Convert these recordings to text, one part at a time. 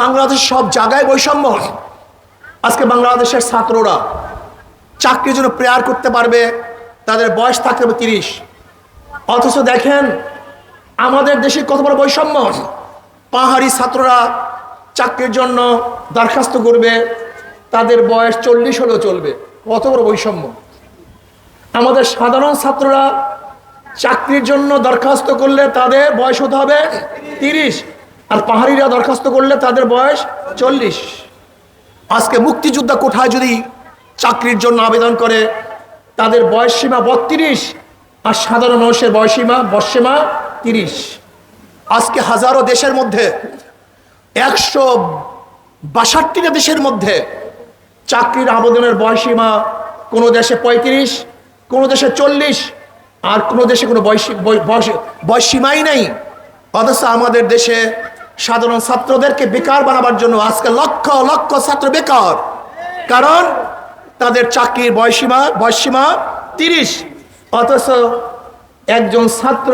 বাংলাদেশ সব জায়গায় বৈষম্য। আজকে বাংলাদেশের ছাত্ররা চাকরির জন্য প্রেয়ার করতে পারবে, তাদের বয়স থাকতে হবে 30। অথচ দেখেন আমাদের দেশে কত বড় বৈষম্য। পাহাড়ি ছাত্ররা চাকরির জন্য দরখাস্ত করবে, তাদের বয়স 40 হলেও চলবে। কত বড় বৈষম্য। আমাদের সাধারণ ছাত্ররা চাকরির জন্য দরখাস্ত করলে তাদের বয়স হতে হবে 30, আর পাহাড়িরা দরখাস্ত করলে তাদের বয়স 40। আজকে মুক্তিযোদ্ধা কোঠায় যদি চাকরির জন্য আবেদন করে, তাদের বয়স সীমা 32, আর সাধারণ মানুষের বয়সসীমা 30। আজকে হাজারো দেশের মধ্যে 162টা দেশের মধ্যে চাকরির আবেদনের বয়সসীমা কোনো দেশে 35, কোনো দেশে 40, আর কোনো দেশে কোনো বয়সসীমাই নেই। অথচ আমাদের দেশে সাধারণ ছাত্রদেরকে বেকার বানাবার জন্য আজকে লক্ষ লক্ষ ছাত্র বেকার, কারণ তাদের চাকরির বয়সসীমা 30। অথচ একজন ছাত্র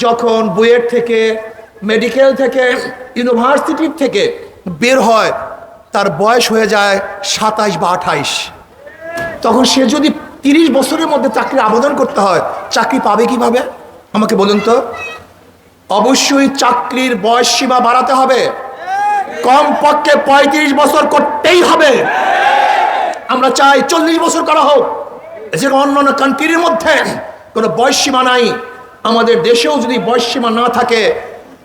যখন বুয়েট থেকে, মেডিকেল থেকে, ইউনিভার্সিটি থেকে বের হয়, তার বয়স হয়ে যায় 27 বা 28। তখন সে যদি 30 বছরের মধ্যে চাকরির আবেদন করতে হয়, চাকরি পাবে কিভাবে আমাকে বলুন তো? অবশ্যই চাকরির বয়সসীমা বাড়াতে হবে, কমপক্ষে 35 বছর করতেই হবে। আমরা চাই 40 বছর করা হোক। যেরকম অন্যান্য কান্ট্রির মধ্যে কোনো বয়সসীমা নাই, আমাদের দেশেও যদি বয়সসীমা না থাকে,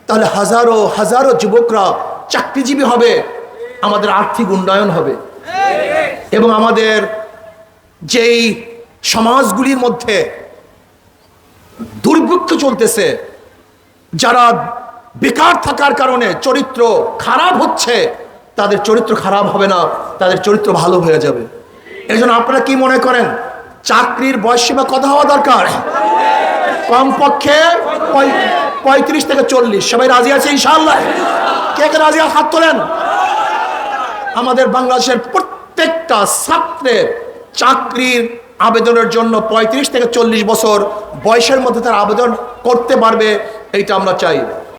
তাহলে হাজারো হাজারো যুবকরা চাকরিজীবী হবে, আমাদের আর্থিক উন্নয়ন হবে। এবং আমাদের যেই সমাজগুলির মধ্যে দুর্ভিক্ষ চলতেছে, যারা বেকার থাকার কারণে চরিত্র খারাপ হচ্ছে, তাদের চরিত্র খারাপ হবে না, তাদের চরিত্র ভালো হয়ে যাবে। এই জন্য আপনারা কি মনে করেন চাকরির বয়সসীমা কত হওয়া দরকার? কমপক্ষে 35 থেকে 40। সবাই রাজি আছে ইনশাআল্লাহ? কে কে রাজি? হাত তোলেন। আমাদের বাংলাদেশের প্রত্যেকটা ছাত্রের চাকরির আবেদনের জন্য 35 থেকে 40 বছর বয়সের মধ্যে তারা আবেদন করতে পারবে, এইটা আমরা চাই।